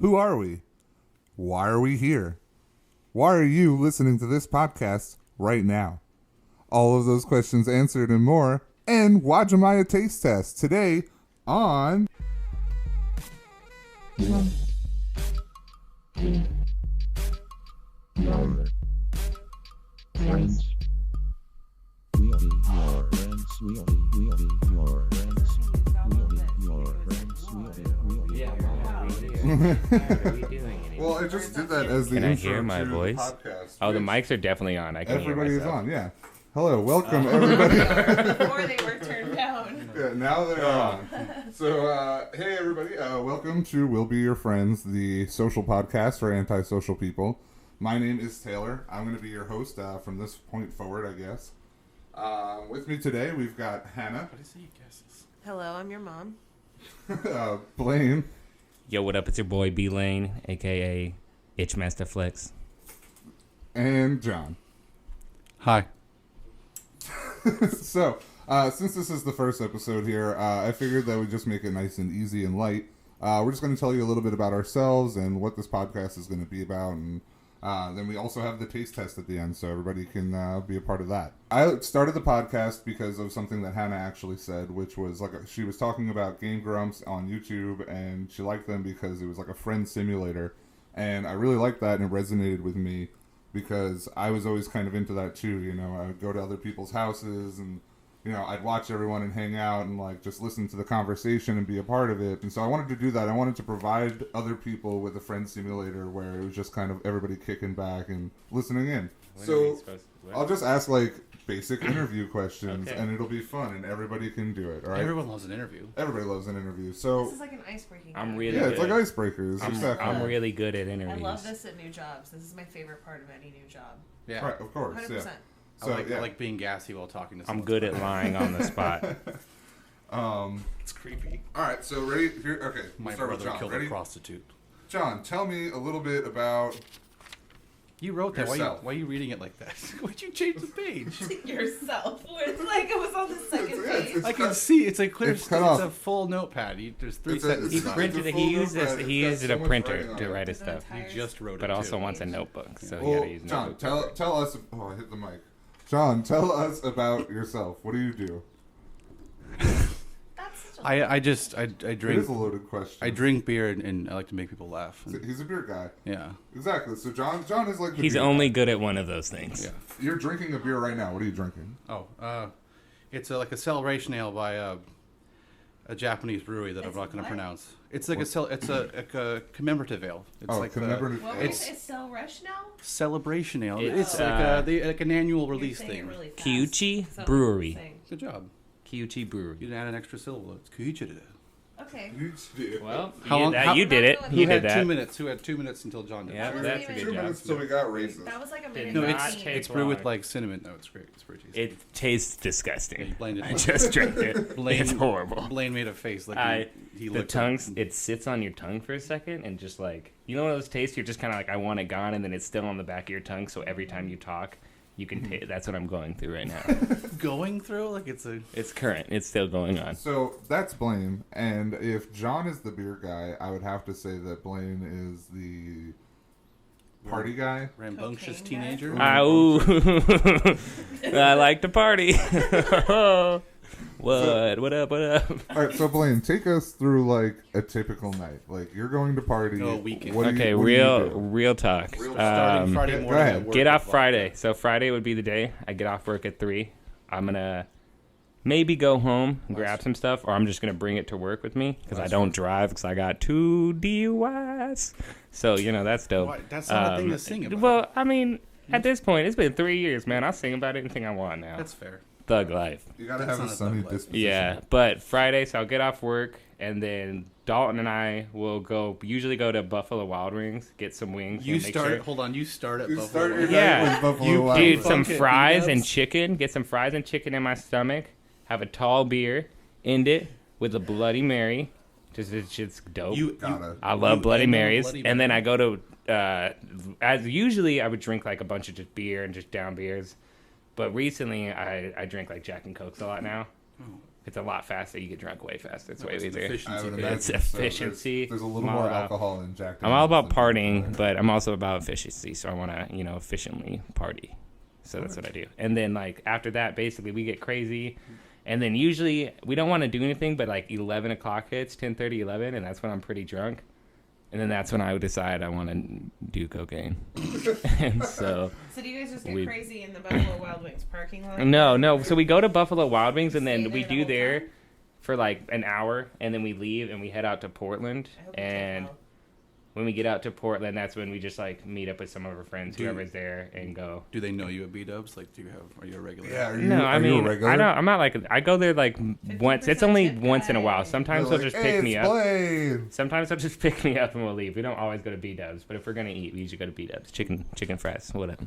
Who are we? Why are we here? Why are you listening to this podcast right now? All of those questions answered and more, and Wajimaya Taste Test today on... Friends. We'll be your friends. We'll be your friends. We'll be your friends. We'll be What are we doing anymore? Well, I just did that as the Can I intro hear my to voice? the podcast. Oh, the mics are definitely on. I can Everybody hear is myself. on, yeah. Hello, welcome everybody. Before they were turned down. Yeah, now they're on. So, hey everybody, welcome to We'll Be Your Friends, the social podcast for antisocial people. My name is Taylor. I'm going to be your host from this point forward, I guess. With me today, we've got Hannah. What is he guesses? Hello, I'm your mom. Blaine. Yo, what up? It's your boy Blaine, aka Itchmaster Flex. And John. Hi. So, since this is the first episode here, I figured that we'd just make it nice and easy and light. We're just going to tell you a little bit about ourselves and what this podcast is going to be about, and then we also have the taste test at the end, so everybody can be a part of that. I started the podcast because of something that Hannah actually said, which was she was talking about Game Grumps on YouTube, and she liked them because it was like a friend simulator, and I really liked that, and it resonated with me because I was always kind of into that too. You know, I would go to other people's houses and, you know, I'd watch everyone and hang out and like just listen to the conversation and be a part of it. And so I wanted to do that. I wanted to provide other people with a friend simulator where it was just kind of everybody kicking back and listening in. So I'll just ask like basic interview questions, Okay. and it'll be fun and everybody can do it. All right. Everyone loves an interview. Everybody loves an interview. So This is like an icebreaking. I'm game. really yeah, it's good. like icebreakers. I'm Exactly. really good at I interviews. love this at new jobs. This is my favorite part of any new job. Yeah. Right, of course. 100%. Yeah. I So like, yeah. I like being gassy while talking to I'm someone. good at lying on the spot. It's creepy. All right. So ready? Here. Okay. My We'll start with brother John. killed Ready? a prostitute. John, tell me a little bit about... You wrote that. Yourself. Why are you reading it like that? Why'd you change the page? Yourself. It's like it was on the second It's- page. it's I can cut- see it's a clear. it's It's, cut off. a full notepad. There's three It's a- sentences. He It's a printed it. full He used notepad. this. He It's used got a so much printer writing on to it. write his There's an stuff. entire- You just wrote it. But also too. wants a notebook, so you Well, gotta use John, notebook. tell us... Oh, I hit the mic. John, tell us about yourself. What do you do? That's such a I It drink. is a loaded question. I drink beer and I like to make people laugh. He's a beer guy. Yeah. Exactly. So John is like the He's beer only guy. good at one of those things. Yeah. You're drinking a beer right now. What are you drinking? Oh, it's like a celebration ale by a Japanese brewery that It's I'm not going what? to pronounce. It's like a commemorative ale. It's Oh, like commemorative What ale. was it? It's so rush now? celebration ale. It's, It's like an annual release You're saying thing. it really fast. Kyuchi So Brewery. saying- Good job. Kyuchi Brewery. You didn't add an extra syllable. It's Kuichida. Okay. Well, How long- you did it. Who You Who did had 2 that. minutes? Who had 2 minutes until John did? Yeah, That that's a wasn't good Two even- job. minutes till we got racist. That was like a Did minute. No, not and it's 15. it's brewed with long. like cinnamon. No, it's great. It's pretty tasty. It tastes Yeah, disgusting. you blamed it. I just drank it. Blaine, It's horrible. Blaine made a face like he The licked tongues, it sits on your tongue for a second and just like, you know one of those tastes, you're just kind of like, I want it gone, and then it's still on the back of your tongue, so every time you talk, you can taste. That's what I'm going through right now. going through like it's a. It's current. It's still going on. So that's Blaine, and if John is the beer guy, I would have to say that Blaine is the party guy. Rambunctious Cocaine guy? teenager. Ooh. I like to party. What up? What up? All right, so Blaine, take us through like a typical night. Like you're going to party. No, weekend. What do you- Okay, what do you do? real talk. Starting Friday go morning. ahead. at work Get with off vodka. Friday. So Friday would be the day. I get off work at 3. I'm gonna maybe go home and grab some stuff, or I'm just gonna bring it to work with me because I don't drive because I got 2 DUIs. So that's dope. Why? That's not a thing to sing about. Well, I mean, at this point, it's been 3 years, man. I'll sing about anything I want now. That's fair. Thug life. You gotta That's have a not a sunny thug life. disposition. Yeah, but Friday, so I'll get off work, and then Dalton and I will usually go to Buffalo Wild Wings, get some wings. You and make start. sure- Hold on. You start at You Buffalo. start your Wild night Yeah. with Buffalo You Wild Dude, Wings. some Bucket fries and peanuts. chicken. Get some fries and chicken in my stomach. Have a tall beer. End it with a Bloody Mary. It's just dope. Gotta. I love you Bloody end on a Marys. Bloody And then Mary. I go to, as usually I would drink like a bunch of just beer and just down beers. But recently I drink like Jack and Cokes a lot now. It's a lot faster. You get drunk way faster. It's way It's an easier. efficiency I would thing. imagine It's so. efficiency. There's a little I'm all more about- alcohol in Jack I'm all Daniels about than partying, beer. but I'm also about efficiency. So I want to, efficiently party. So that's what I do. And then like after that, basically we get crazy. And then usually we don't want to do anything, but like 11 o'clock hits, 10:30, 11, and that's when I'm pretty drunk. And then that's when I would decide I want to do cocaine. And so So do you guys just get We- crazy in the Buffalo Wild Wings parking lot? no. So we go to Buffalo Wild Wings, and Stay then there we the do whole there time? for like an hour, and then we leave and we head out to Portland. I hope you take And well. when we get out to Portland, that's when we just like meet up with some of our friends, Dude. whoever's there, and go. Do they know you at B-dubs? Like, are you a regular? Yeah, are you, No, I are you a mean, regular? I don't. I'm not like I go there like once. It's 50% only tip once in a while. guy. Sometimes They're they'll like, just hey, pick me it's up. Blaine. Sometimes they'll just pick me up and we'll leave. We don't always go to B Dubs, but if we're gonna eat, we usually go to B Dubs. Chicken fries, whatever.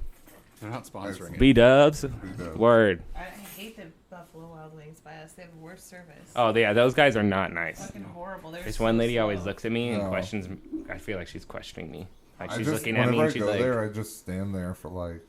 They're not sponsoring it. B Dubs, B-dubs. word. I hate the Buffalo Wild Wings by us. They have worse service. Oh yeah, those guys are not nice. Fucking horrible. They're This so one lady slow. always looks at me and No. questions. I feel like she's questioning me. Like I she's just, looking at me whenever and I she's go like, there, I just stand there for like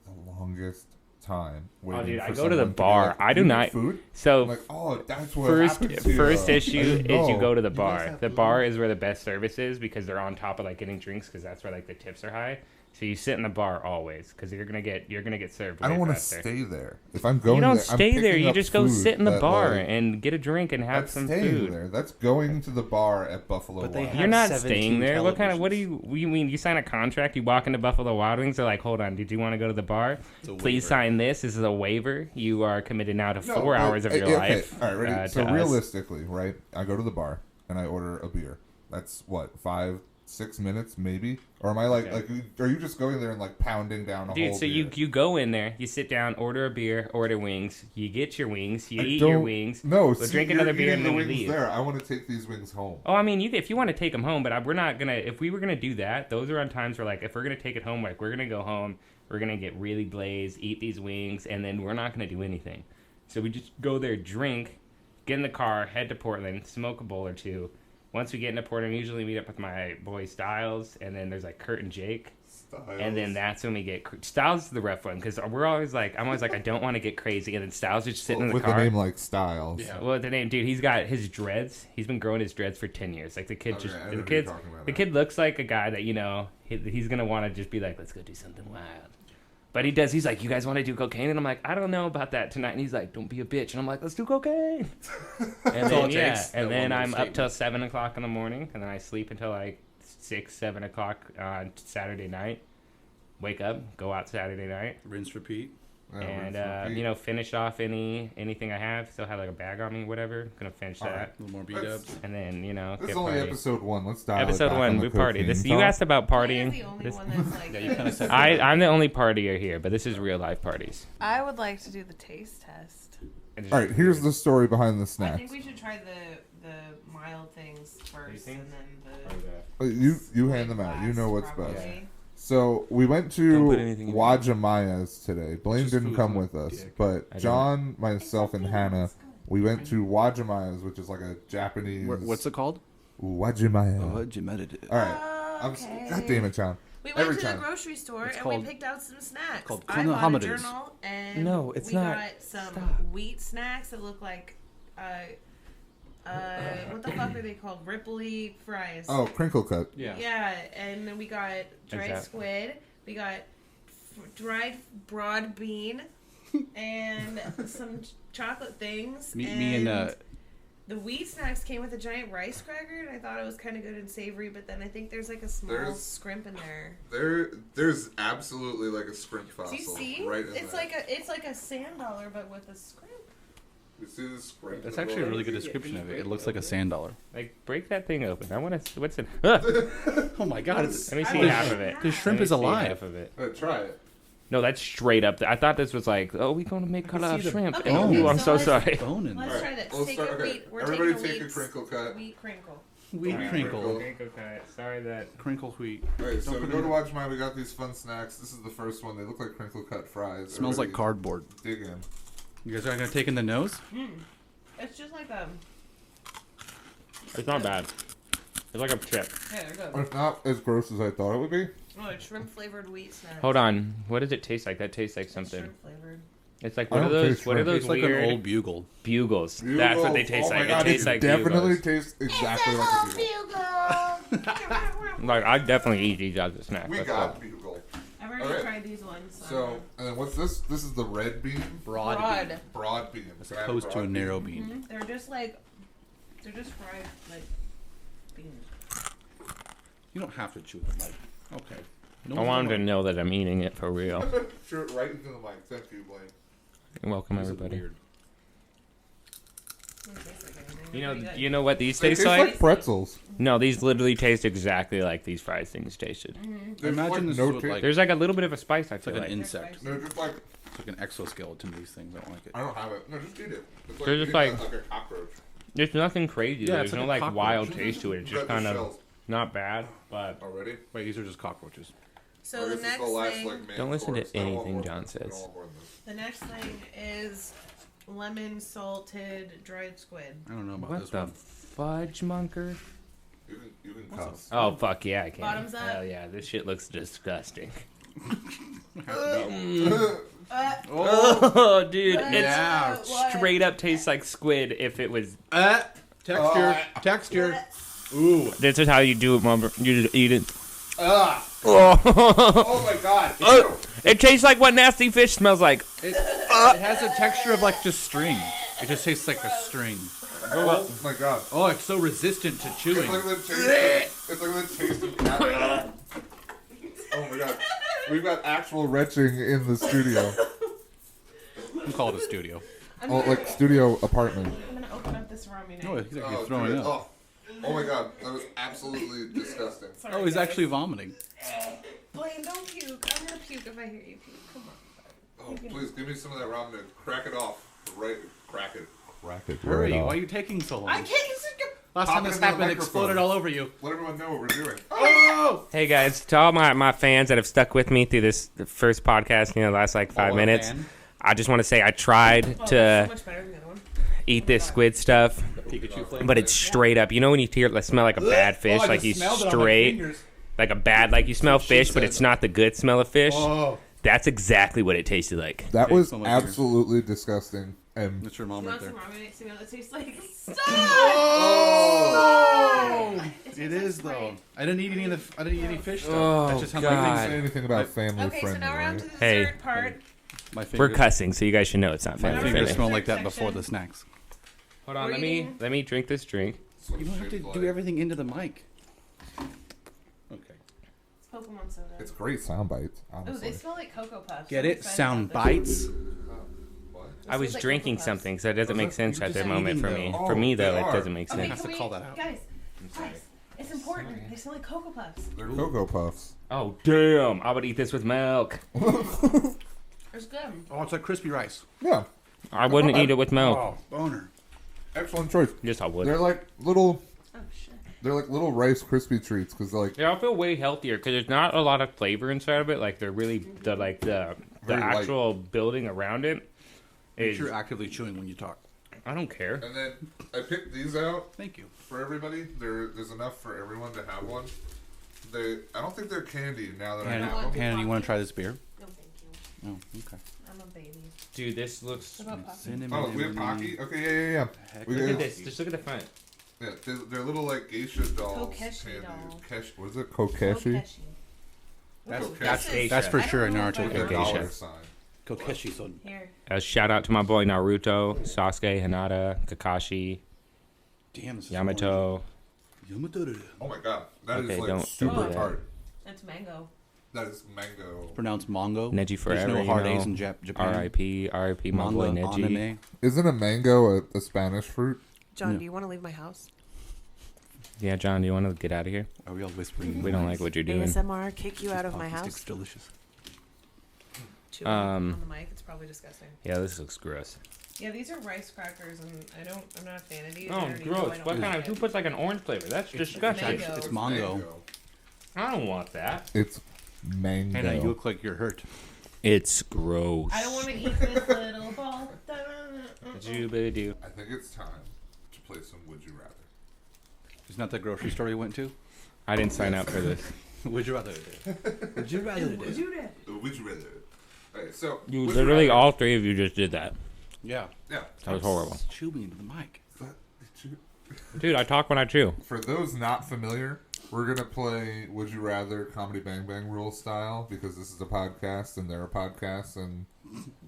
the longest time. "Oh, waiting dude, for I go to the someone be bar. like, I do "You need not." Food? So I'm like, oh, that's what first happens here. first I issue didn't is you know. go to the guys bar. have The food? bar is where the best service is because they're on top of like getting drinks because that's where like the tips are high. So you sit in the bar always because you're gonna get served. I don't want to stay there. If I'm going You don't there, I'm stay there. picking You up just go food sit in the that, bar like, and get a drink and have that's some staying food. there. That's going to the bar at Buffalo But they Wild. have You're not 17 staying there. What kind of? What do televisions. you mean? You sign a contract. You walk into Buffalo Wild Wings. They're like, hold on. Did you want to go to the bar? It's a Please waiver. sign this. This is a waiver. You are committed now to No, 4 but- hours of your okay, life. All right, ready? to So us. realistically, right? I go to the bar and I order a beer. That's what 5-6 minutes, maybe. Or am I like Okay. are you just going there and like pounding down a Dude, whole so beer? you go in there, you sit down, order a beer, order wings, you get your wings, you I eat your don't- wings. No, we'll see, drink you're another beer eating and then the we wings leave. there. I want to take these wings home. Oh, I mean, if you want to take them home, but we're not gonna. If we were gonna do that, those are on times where like if we're gonna take it home, like we're gonna go home, we're gonna get really blazed, eat these wings, and then we're not gonna do anything. So we just go there, drink, get in the car, head to Portland, smoke a bowl or two. Once we get into Portland, we usually meet up with my boy Styles, and then there's like Kurt and Jake. And then that's when we get Styles is the rough one because I'm always like I don't want to get crazy, and then Styles is just sitting in the with car. a name like Styles. Yeah. Well, the name, dude, he's got his dreads. He's been growing his dreads for 10 years. Like the kid Okay, just I know the who kid you're talking about the now. kid looks like a guy that he's gonna want to just be like, let's go do something wild. But he does. He's like, you guys want to do cocaine? And I'm like, I don't know about that tonight. And he's like, don't be a bitch. And I'm like, let's do cocaine. And all then it takes, and that then one I'm little up till 7 o'clock in the morning, and then I sleep until like 6-7 o'clock on Saturday night. Wake up, go out Saturday night, Rinse, repeat. Yeah, and rinse, repeat. finish off anything I have. Still have like a bag on me, whatever. Gonna finish All that, right. A little more B-dubs. and then This get is only party. episode 1. Let's dial it Episode back 1, on the we party. cocaine You talk. asked about Blaine partying. is the only This- one that's like. Yeah, you kinda said I'm the only partier here, but this is real life parties. I would like to do the taste test. All right, here's the story behind the I snacks. think we should try the mild things first, think? and then You the. hand them out. You know what's probably. best. So we went to Don't put anything in your mouth. Wajamaya's today. Blaine Just didn't food, come not with us, dick. but I John, myself, and Hannah, we went to Wajamaya's, which is like a Japanese. What's it called? Wajimaya? All All right. Okay. God damn it, John. We went Every to time. the grocery store It's and called- we picked out some snacks. called I bought a Konohamadas. journal and No, it's we not. got some Stop. wheat snacks that look like what the fuck are they called? Ripley fries. Oh, crinkle cut. Yeah, and then we got dried that- squid. We got dried broad bean and some chocolate things. Me and the wheat snacks came with a giant rice cracker, and I thought it was kind of good and savory. But then I think there's like a small There's- scrimp in there. There's absolutely like a scrimp fossil. Do you see? It's like a sand dollar, but with a scrimp. You see the scrimp? that's actually a really good description of it. It looks like a sand dollar. Like, break that thing open. I want to. What's in? Oh my god, it's, Let me see I half wish of it. I the had. shrimp Let me is see alive. half of it. Try it. No, that's straight up. I thought this was like, oh, we're gonna make can color see the shrimp. Okay, Oh, okay, I'm so so let's- sorry. Bone in Let's there. try this. Let's Take start- a okay. wheat. We're Everybody taking a take a wheat, crinkle cut. Wheat crinkle. Wheat Alright, crinkle. Sorry that. Crinkle wheat. Alright, so Don't we put go it to in- Watch Mine. We got these fun snacks. This is the first one. They look like crinkle cut fries. Smells like Everybody cardboard. Dig in. You guys aren't gonna take in the nose? It's just like It's not bad. It's like a chip. yeah, they're good. It's not as gross as I thought it would be. Oh, it's shrimp flavored wheat snacks. Hold on. What does it taste like? That tastes like It's something. shrimp flavored. It's like I what are don't those? taste What are shrimp. those It's like weird an old bugle. bugles? That's what they taste Oh my like. God, It tastes it like definitely bugles. tastes exactly like a bugle. Like I definitely eat these as a snack. We Let's got go. bugle. I've already Alright. tried these ones. So, and then what's this? This is the red bean. Broad. Broad. bean, Broad bean. as opposed to a narrow bean. Mhm. They're just fried like beans. You don't have to chew them. Like, okay. No I want them to know that I'm eating it for real. Sure, right into the mic. Thank you, Blaine. You're welcome, These are everybody. weird. Doesn't taste like anything. You They're pretty know, good. you know what these They taste taste like? like pretzels. No, these literally taste exactly like these fried things tasted. There's Imagine like this no is what, taste. like, There's like a little bit of a spice. I it's feel like an like. insect. They're just like, It's like an exoskeleton, these things. I don't like it. I don't have it. No, just eat it. It's They're just eating like- a cockroach. There's nothing crazy. Yeah, There's it's no like a like wild cockroach. taste to it. It's You just got the kind of shells not bad, but already. Wait, these are just cockroaches. So Or the this is next the last, thing, like, main Don't listen to course. I don't want anything more John than this. I don't says. want more than this. the next thing is lemon salted dried squid. I don't know about what this the one. fudge munker? You can cuss. Oh fuck yeah, I can. Bottoms up. Hell yeah, this shit looks disgusting. Oh, dude, Yeah. it straight up tastes like squid. If it was, Texture. Texture. Ooh. this is how you do it, mom. You just eat it. Oh Oh, my god. it tastes like what nasty fish smells like. It has a texture of like just string. It just tastes like a string. Oh my god. Oh, it's so resistant to It's chewing. like the taste. It's like the taste of cat. Oh my god. We've got actual retching in the studio. We call it a studio. Oh, like studio apartment. I'm gonna open up this ramen. Oh, he's actually throwing dude. up. Oh my god. That was absolutely disgusting. Sorry, Oh, he's guys. actually vomiting. Blaine, don't puke. I'm gonna puke if I hear you puke. Come on. Oh, please give me some of that ramen and crack it off. Right, crack it. Crack it. Hurry! Why are you taking so long? I can't. Last Pop time it this into the happened, it microphone. exploded all over you. Let everyone know what we're doing. Oh! Hey guys, to all my fans that have stuck with me through this the first podcast, the last like 5 minutes, I just want to say I tried Oh, to that's so much better than the other one. eat this squid stuff, Pikachu flavor. but it's straight up. You know when you hear it smell like a bad fish, like you straight, like a bad, like you smell fish, but it's not the good smell of fish. Oh, That's exactly what it tasted like. That Okay, was so much better. absolutely disgusting. And that's your mom You right want there. some ramen cereal that tastes like stop? Oh! It It tastes is like though. I didn't eat any fish stuff. Oh, That's just how I God. didn't my say fingers, anything about family Okay, so friendly. now we're on to Right? the Hey. dessert part. my fingers, We're cussing, so you guys should know it's not My family fingers friendly. smell like that Section. before the snacks. Hold on, We're let me eating- drink this drink. You don't have to do everything into the mic. Okay. It's Pokemon soda. It's great sound bites, Oh, honestly. they smell like Cocoa Puffs. Get I'm it? excited Sound about this. bites. What? It I was smells like drinking Cocoa Puffs. something, so it doesn't make sense You're at just the moment for eating me. them. For me, Oh, though, they it are. doesn't make Okay, sense. has can to we, call that out. guys, it's important. They smell like Cocoa Puffs. They're Cocoa Puffs. Oh, damn. I would eat this with milk. It's good. Oh, it's like crispy rice. Yeah, I wouldn't eat it with milk. Oh, boner. excellent choice. Yes, I would. They're like little. Oh shit. They're like little Rice Krispie treats because like Yeah, I feel way healthier because there's not a lot of flavor inside of it. Like they're really the Very light. actual building around it Make is. sure you're actively chewing when you talk. I don't care. And then I picked these out Thank you. for everybody. There's enough for everyone to have one. I don't think they're candy now that I Hannah, have them. Hannah, you want to try this beer? No, thank you. Oh, okay. I'm a baby. Dude, this looks. What about Puffy? Cinnamon. Oh, we have Pocky? Okay, yeah. Heck We Look at got- this. Just look at the front. Yeah, they're little like geisha dolls. Kokeshi candy. doll. What is it? Kokeshi? That's, Ooh, that's, this is- that's for I don't sure a know if Naruto I With their Geisha. dollar character. sign. Kokeshi son. Here. Shout out to my boy Naruto, Sasuke, Hinata, Kakashi, Damn, this is Yamato. Yamato. Oh my god, that is Okay, like don't super do that. tart. That's mango. That is mango. Pronounced Mongo. Neji forever, There's no you hard know. A's in Japan. R.I.P. My boy Manga, Neji. anime. Isn't a mango a Spanish fruit? John, Yeah. do you want to leave my house? Yeah, John, do you want to get out of here? Are we all whispering? We don't like what you're doing. ASMR, kick you out of my Pocky house. sticks delicious. Chewing on the mic, it's probably disgusting. Yeah, this looks gross. Yeah, these are rice crackers, and I'm not a fan of these. I Oh, already know I gross. don't What like kind of? it. Who puts like an orange flavor? That's disgusting. mango. It's Mongo. I don't want that. It's mango. Hannah, you look like you're hurt. It's gross. I don't want to eat this little ball. Doobie-doo. I think it's time to play some Would You Rather. Isn't that the grocery store you went to? I didn't sign up for this. Would you rather? Would you rather? Would you do? Would You Rather. Okay, so You would literally, rather- all three of you just did that. Yeah. Yeah. That was horrible. Chew me into the mic. Dude, I talk when I chew. For those not familiar, we're gonna play Would You Rather Comedy Bang Bang Rule style because this is a podcast and they're a podcast and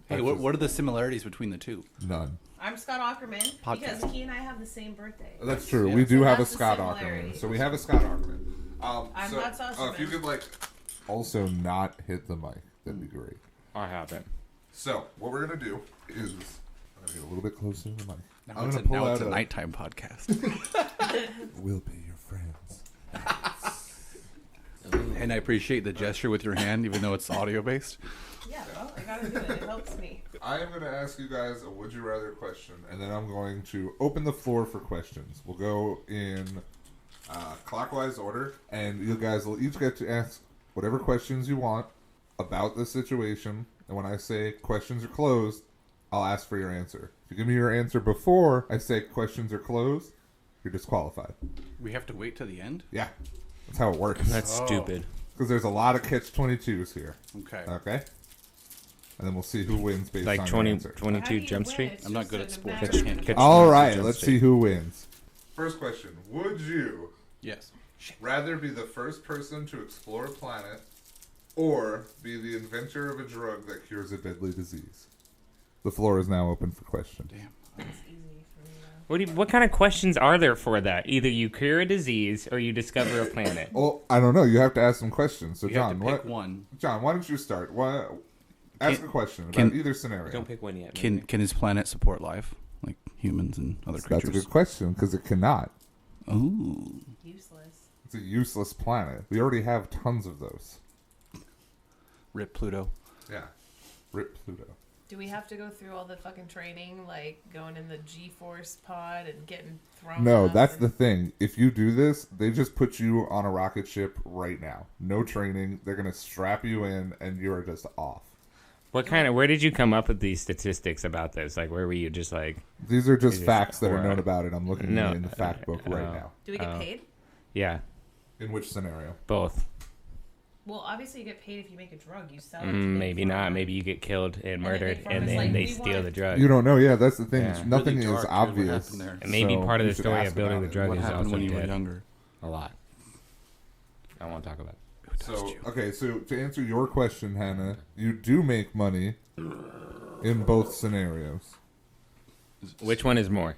Hey, that's what are the similarities between the two? none. I'm Scott Ackerman because Podcast. he and I have the same birthday. That's true. Yeah. We do So have a that's the Scott similarity. Ackerman. So we have a Scott Ackerman. I'm not Saucerman. if you could like also not hit the mic, that'd be great. I haven't. So what we're gonna do is I'm gonna get a little bit closer to the mic. Now I'm it's gonna a, pull now out it's a nighttime podcast. We'll be your friends. And I appreciate the gesture with your hand, even though it's audio based. Yeah, well, I gotta do it. It helps me. I am going to ask you guys a would you rather question, and then I'm going to open the floor for questions. We'll go in clockwise order, and you guys will each get to ask whatever questions you want about the situation. And when I say questions are closed, I'll ask for your answer. If you give me your answer before I say questions are closed, you're disqualified. We have to wait till the end? Yeah, that's how it works. That's stupid. Because there's a lot of catch-22s here. Okay. Okay? And then we'll see who wins based Like on 20, your answer. 22 Jump Street? I'm not good at sports. Catch- I can't catch- All 22 right, Jump let's Street. see who wins. First question. Would you Yes. rather be the first person to explore a planet or be the inventor of a drug that cures a deadly disease? The floor is now open for questions. Damn. It's easy for me though. What kind of questions are there for that? Either you cure a disease or you discover a planet. Well, I don't know. You have to ask some questions. So, You have John, to pick one. John, why don't you start? Ask a question about can- either scenario. Don't pick one yet. Can his planet support life? Like humans and other That's a creatures? good question because it cannot. Ooh. Useless. It's a useless planet. We already have tons of those. Rip Pluto. Yeah. Rip Pluto. Do we have to go through all the fucking training, like going in the G-force pod and getting thrown? No, up that's and- the thing. If you do this, they just put you on a rocket ship right now. No training. They're going to strap you in and you're just off. Where did you come up with these statistics about this? Like, where were you just like, These are just It is facts that are for- known about it. I'm looking No, in the fact book right oh. now. Do we get paid? yeah, In which scenario? both? Well, obviously you get paid if you make a drug. You sell it. to Maybe big not. pharma. Maybe you get killed and then murdered, big and pharma's then like, they "We steal want-" the drug. You don't know. Yeah, that's the thing. Yeah. Nothing Really is dark, dude. What obvious. happened there? And maybe so part of you the should story ask of building about the it. drug What is happened also when you were dead. younger? A lot. I won't talk about it. Who touched So, you? okay, so to answer your question, Hannah, you do make money in both scenarios. Which one is more?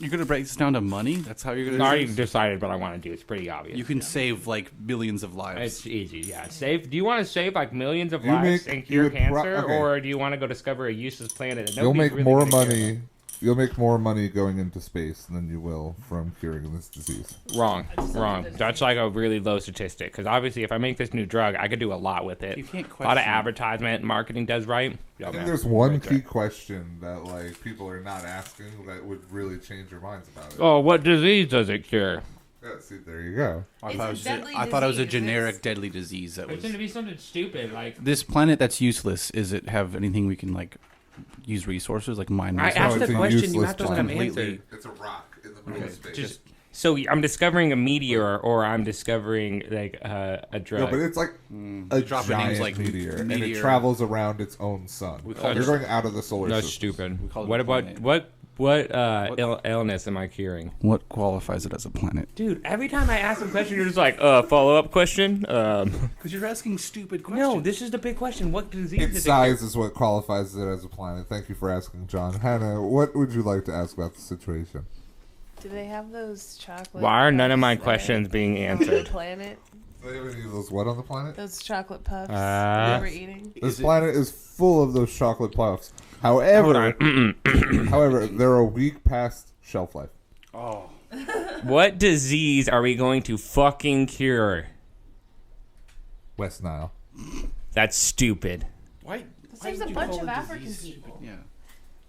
You're gonna break this down to money? That's how you're I gonna. already decided what I want to do. It's pretty obvious. You can save like billions of lives. It's easy, yeah. Save. Do you want to save like millions of You lives make- and you cure would cancer, okay. or do you want to go discover a useless planet? That You'll nobody's make really more gonna care money. You'll make more money going into space than you will from curing this disease. about? Wrong, just don't wrong. do this. That's like a really low statistic. Because obviously, if I make this new drug, I could do a lot with it. You can't A lot of question- advertisement, marketing does right. I think there's one key question that like people are not asking that would really change your minds about it. Oh, what disease does it cure? Yeah, see, there you go. I It's thought, a it was, deadly I thought it was a disease. generic It's- deadly disease that It's was. going to be something stupid. Like This planet that's useless. Is it have anything we can like use resources like mine? I resources? asked it's the a question, you useless have to let them completely- answer. It's a rock in the middle of space. Just so I'm discovering a meteor, or I'm discovering like a drug. no, but it's like a dropping giant names like meteor, and it meteor. travels around its own sun. call You're it- going out of the solar That's system. stupid. call it What a about planet. what illness am I curing? What qualifies it as a planet? Dude, every time I ask a question, you're just like, follow up question. Because you're asking stupid questions. No, this is the big question. What disease Its is size is what qualifies it as a planet. Thank you for asking, John. Hannah, what would you like to ask about the situation? Do they have those chocolate? Why are none of my puffs questions being there on the answered? planet? Do they have any of those what on the planet? Those chocolate puffs Uh, we were eating. This Is it- planet is full of those chocolate puffs. However, however, they're a week past shelf life. Oh, What disease are we going to fucking cure? West Nile. That's stupid. why? There's a bunch of African people. Yeah.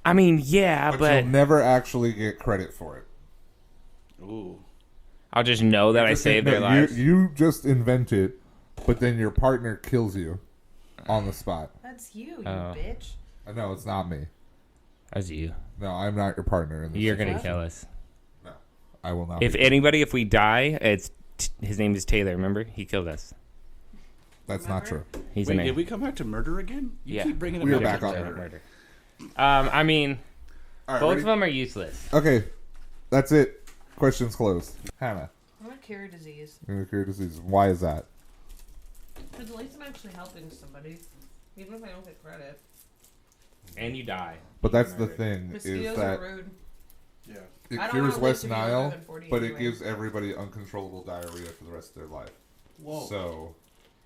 I mean, yeah, But but you'll never actually get credit for it. Ooh. I'll just know that I Just- saved no, their lives. You just invent it, but then your partner kills you on the spot. That's you, Oh. bitch. No, it's not me. That's you. No, I'm not your partner in this You're gonna situation. kill us. No, I will not. If be. anybody, if we die, his name is Taylor. Remember, he killed us. That's not true. He's Wait, an did we come back to murder again? You keep bringing it We are back back to on murder. I mean, All right, both ready? of them are useless. Okay, that's it. Questions closed. Hannah, I want to cure a disease. you're gonna cure disease. Why is that? Because at least I'm actually helping somebody. Even if I don't get credit. And you die. But that's the thing Mosquitoes is are that rude. Yeah. it I don't cures wanna live West to be older Nile, than 40 but it anyway. gives everybody uncontrollable diarrhea for the rest of their life. Whoa. So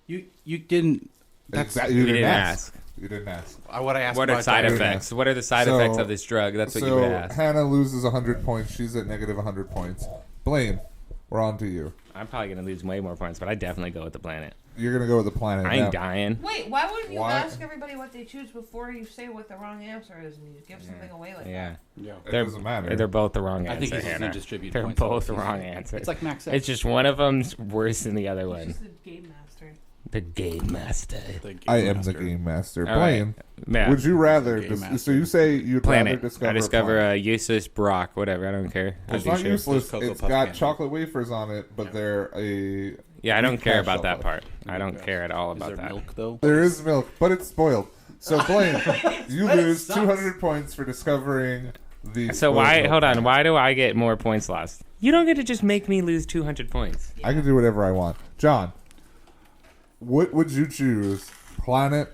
You didn't. That's exactly. You We didn't didn't ask. You didn't ask. what I asked. What are about side diarrhea. effects? What are the side So- effects of this drug? That's what you So would ask. Hannah loses 100 points. She's at negative 100 points. Blaine, we're on to you. I'm probably gonna lose way more points, but I definitely go with the planet. You're gonna go with the planet. I ain't now. dying. Wait, why wouldn't you Why? ask everybody what they choose before you say what the wrong answer is and you give something away like Yeah, that? Yeah. It they're doesn't matter. They're both the wrong I answer. think he's just Hannah. gonna distribute They're points. both the wrong answer. It's like Max X. It's just one of them's worse than the other He's one. just the game master. The game master. The game I am master. the game master. All right. Blaine, Yeah. would you rather? Game master. So you say you'd rather Planet. discover I discover a planet. a useless Brock. Whatever. I don't care. I It's do not shit. useless. Cocoa It's Puff got candy. chocolate wafers on it, but they're a. Yeah, I don't care cash about that chocolate. part. I don't care at all Is about there that. milk though? There is milk, but it's spoiled. So Blaine, you lose sucks. 200 points for discovering the. So spoiled why? milk Hold on. planet. Why do I get more points lost? You don't get to just make me lose 200 points. I can do whatever I want. John, what would you choose? Planet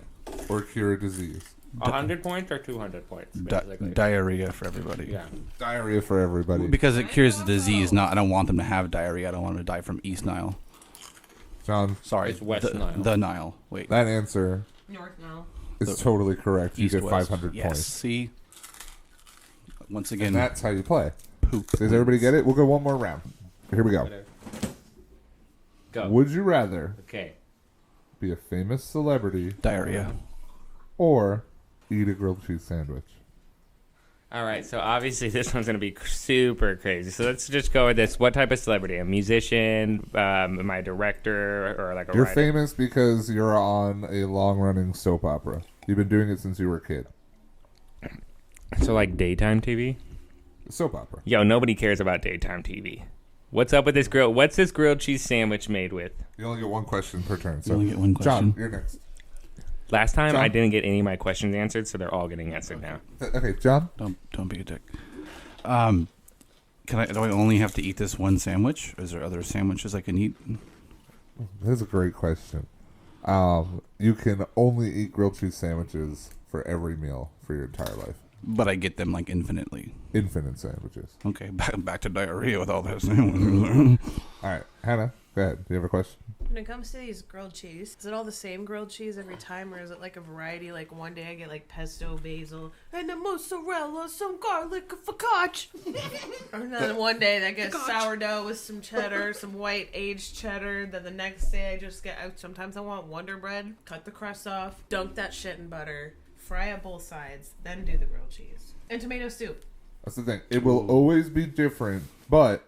or cure a disease? 100 points or 200 points? Basically. Diarrhea for everybody. Yeah. Diarrhea for everybody. Because it cures the disease. Not. I don't want them to have diarrhea. I don't want them to die from East Nile. John, Sorry, It's West the, Nile. The Nile. Wait. that answer North now. is totally correct. You East get West. 500 Yes. points. See. Once again, And that's how you play. poop. Does everybody get it? We'll go one more round. Here we go. Whatever. Go. Would you rather Okay. be a famous celebrity Diarrhea. or eat a grilled cheese sandwich? All right. So obviously this one's gonna be super crazy. So let's just go with this. What type of celebrity? A musician? Am I a director or like a You're writer? famous because you're on a long-running soap opera. You've been doing it since you were a kid. So like daytime TV? Soap opera. Yo, nobody cares about daytime TV. What's up with this grill? What's this grilled cheese sandwich made with? You only get one question per turn. So, You only get one John, question. you're next. Last time John? I didn't get any of my questions answered, so they're all getting answered now. Okay, John. Don't be a dick. Do I only have to eat this one sandwich? Is there other sandwiches I can eat? That's a great question. You can only eat grilled cheese sandwiches for every meal for your entire life. But I get them like infinitely. Infinite sandwiches. Okay, back to diarrhea with all this. All All right, Hannah, go ahead. Do you have a question? When it comes to these grilled cheese, is it all the same grilled cheese every time, or is it like a variety? Like one day I get like pesto, basil, and a mozzarella, some garlic, a focaccia. And then one day I get sourdough with some cheddar, some white aged cheddar. Then the next day I just get out. Sometimes I want Wonder Bread. Cut the crust off, dunk that shit in butter, fry up both sides, then do the grilled cheese and tomato soup. That's the thing. It will always be different, but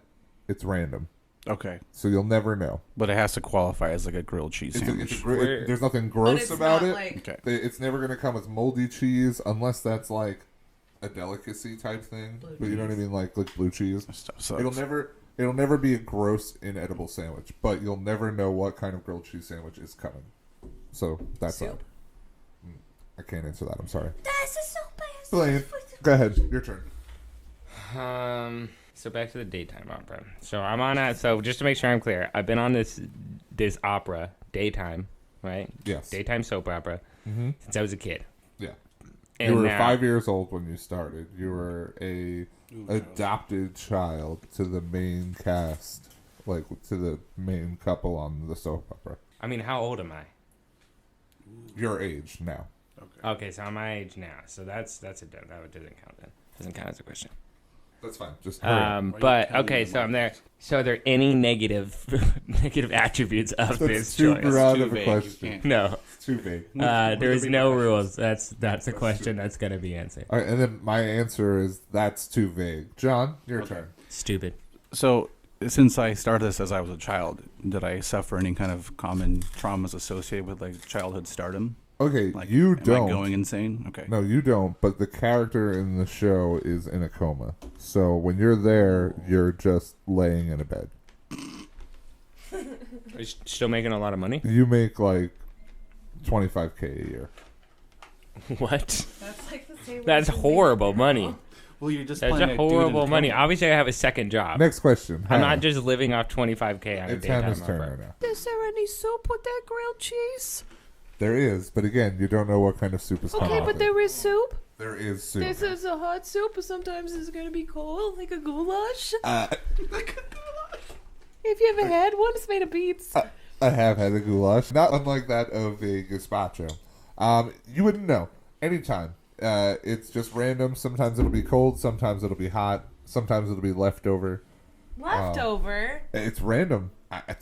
it's random. Okay, So you'll never know. but it has to qualify as like a grilled cheese sandwich. There's nothing But gross it's about not it. like Okay. It's never going to come with moldy cheese unless that's like a delicacy type thing. Blue But you know what I mean, like blue cheese. That stuff sucks. It'll never be a gross, inedible sandwich. But you'll never know what kind of grilled cheese sandwich is coming. So that's Soup? that. I can't answer that. I'm sorry. That's a soup. Blaine, go ahead. Your turn. So back to the daytime opera. So I'm on a. So just to make sure I'm clear, I've been on this opera daytime, right? Yes. Daytime soap opera since I was a kid. Yeah. And You were now- 5 years old when you started. You were a adopted child to the main cast, like to the main couple on the soap opera. I mean, how old am I? Your age now. Okay, so I'm my age now. So that doesn't count then. Doesn't count as a question. That's fine. Just hurry up. But counting okay, the so I'm there. So are there any negative attributes of That's this too choice? broad Too of a vague, you question. can't. No, It's too vague. there's no rules. That's a question that's gonna be answered. All right, and then my answer is that's too vague. John, your turn. Stupid. So, since I started this as I was a child, did I suffer any kind of common traumas associated with like childhood stardom? Okay, Like, you am don't. I going insane? Okay. No, you don't. But the character in the show is in a coma. So when you're there, you're just laying in a bed. Are you still making a lot of money? You make like $25K a year. What? That's like the same. That's as horrible money. Well, you're just That's playing a a dude in horrible money. coma. Obviously, I have a second job. Next question. I'm Hannah. not just living off 25K on a It's daytime Hannah's turn offer. right now. Is there any soup with that grilled cheese? There is, but again, you don't know what kind of soup is coming. Okay, with but it. there is soup. There is soup. This is a hot soup, but sometimes it's gonna be cold, like a goulash. If you ever had one, it's made of beets. I have had a goulash, not unlike that of a gazpacho. You wouldn't know anytime. It's just random. Sometimes it'll be cold. Sometimes it'll be hot. Sometimes it'll be leftover. Leftover. It's random.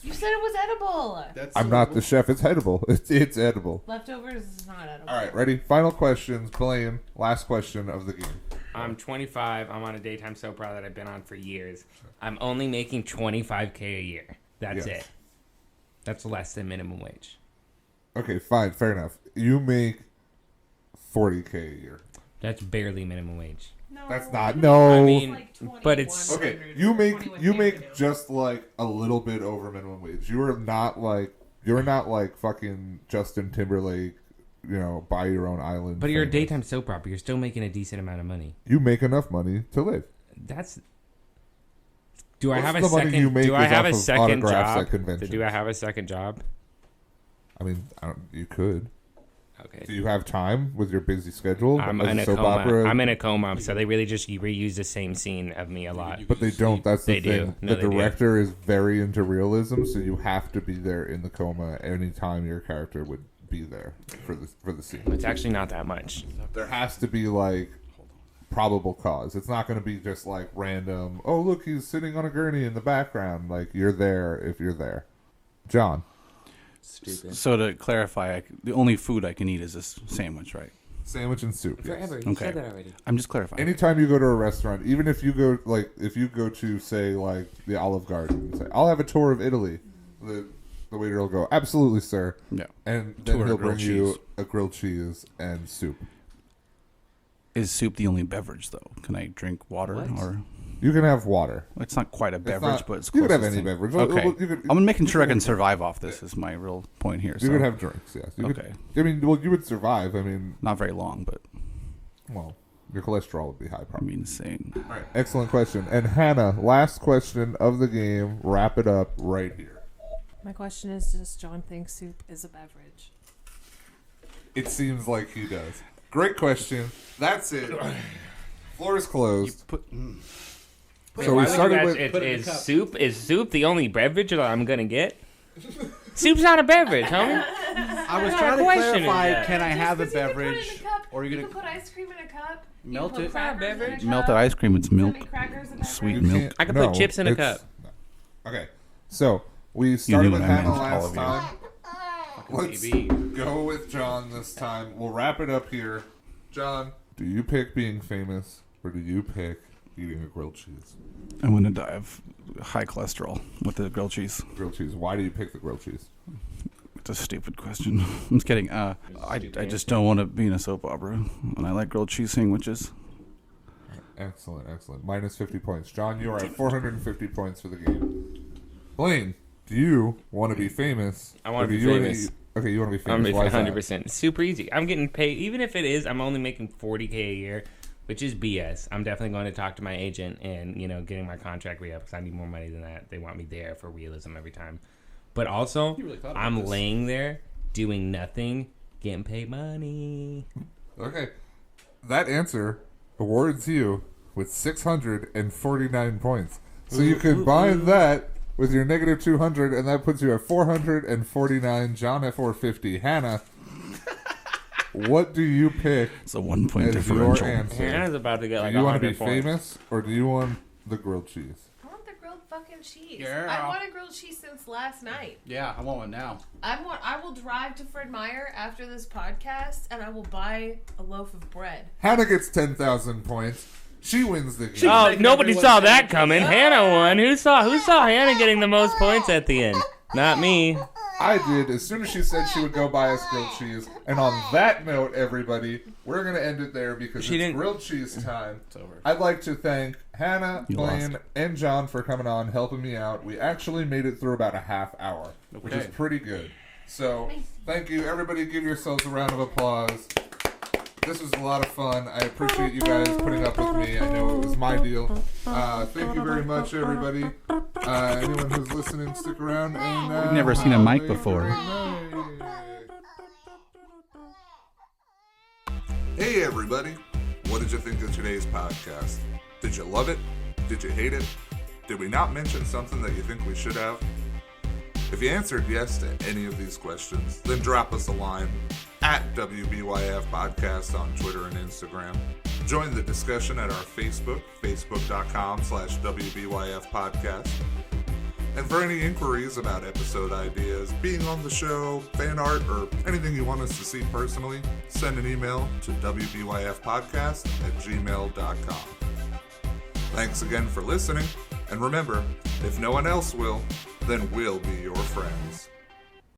You said it was edible. I'm not the chef. It's edible. It's edible. Leftovers is not edible. All right, ready? Final questions. Blaine, last question of the game. I'm 25. I'm on a daytime soap opera that I've been on for years. I'm only making 25K a year. That's Yes. it. That's less than minimum wage. Okay, fine, fair enough. You make $40K a year. That's barely minimum wage. No, That's not. No. I mean, like but it's- Okay, 2100 you for make 21K revenue. just like a little bit over minimum wage. You're not like fucking Justin Timberlake, buy your own island. But you're a famous. daytime soap opera. You're still making a decent amount of money. You make enough money to live. That's. Do I Most have of a the money you second? make Do I is have off a of second autographs job? at conventions. Do I have a second job? I mean, you could. Okay. Do you have time with your busy schedule? I'm as in a soap coma. opera? I'm in a coma, so they really just reuse the same scene of me a lot. But they don't. That's the They do. thing. No, The they do. director is very into realism, so you have to be there in the coma anytime your character would be there for the scene. It's actually not that much. There has to be like probable cause. It's not going to be just like random. Oh, look, he's sitting on a gurney in the background. Like you're there if you're there. John, Stupid. So to clarify, the only food I can eat is this sandwich, right? sandwich and soup. Yes. Forever. You Okay. said that already. I'm just clarifying. Anytime you go to a restaurant, even if you go to say like the Olive Garden, and say I'll have a tour of Italy, the waiter will go, absolutely, sir, Yeah. and then Tour of he'll grilled bring you cheese. a grilled cheese and soup. Is soup the only beverage, though? Can I drink water? What? Or You can have water. it's not quite a It's beverage, not- but it's you close. could have any beverage. Okay. You could- I'm making sure I you can could- survive off this. Is my real point here. You So could have drinks, yes. You Okay. Could, I mean, well, you would survive. I mean, not very long, but well, your cholesterol would be high, I'm probably. insane. All right, excellent question. And Hannah, last question of the game. Wrap it up right here. My question is, does John think soup is a beverage? It seems like he does. Great question. That's it. Floor is closed. So we started with. Is soup the only beverage that I'm gonna get? Soup's not a beverage, homie. I was What trying to question is clarify: that? can I have a Just 'cause you can put it in beverage, a cup, or are you you gonna can put ice cream in a cup. you melt can put it? crackers in a Beverage? cup, Melted ice cream? It's milk. I mean, crackers in a Sweet cup. You milk. can't- I could put chips in a it's- cup. Okay, so we started knew with what I Hannah meant, all last of you. time. Let's baby. go with John this time. We'll wrap it up here. John, do you pick being famous or do you pick eating a grilled cheese? I'm gonna die of high cholesterol with the grilled cheese. Grilled cheese. Why do you pick the grilled cheese? It's a stupid question. I'm just kidding. I just don't want to be in a soap opera, and I like grilled cheese sandwiches. Excellent, excellent. Minus 50 points. John, you are at 450 points for the game. Blaine, do you want to be famous? I wanna or do be you wanna famous. Okay, you want to be I'm famous. Why is that? 100%. Super easy. I'm getting paid, even if it is, I'm only making 40K a year, which is BS. I'm definitely going to talk to my agent and, getting my contract re-up because I need more money than that. They want me there for realism every time. But also, I'm laying there doing nothing, getting paid money. Okay. That answer awards you with 649 points. So you combine that with your negative 200, and that puts you at 449. John at 450. Hannah, what do you pick It's a 1 point as your differential. answer? Hannah's about to get like Do you want to 100 be points. famous, or do you want the grilled cheese? I want the grilled fucking cheese. Yeah. I want a grilled cheese since last night. Yeah, I want one now. I will drive to Fred Meyer after this podcast, and I will buy a loaf of bread. Hannah gets 10,000 points. She wins the game. Oh, nobody saw that coming. Hannah won. Who saw Hannah getting the most points at the end? Not me. I did as soon as she said she would go buy us grilled cheese. And on that note, everybody, we're going to end it there because She it's didn't- grilled cheese time. It's over. I'd like to thank Hannah, You Blaine, lost. and John for coming on, helping me out. We actually made it through about a half hour, which is Okay. pretty good. So, thank you. Everybody give yourselves a round of applause. This was a lot of fun. I appreciate you guys putting up with me. I know it was my deal. Thank you very much, everybody. Anyone who's listening, stick around. And I've never seen a mic before. Hey, everybody. What did you think of today's podcast? Did you love it? Did you hate it? Did we not mention something that you think we should have? If you answered yes to any of these questions, then drop us a line at WBYF Podcast on Twitter and Instagram. Join the discussion at our Facebook, facebook.com/WBYF Podcast. And for any inquiries about episode ideas, being on the show, fan art, or anything you want us to see personally, send an email to WBYFpodcast@gmail.com. Thanks again for listening, and remember, if no one else will, then we'll be your friends.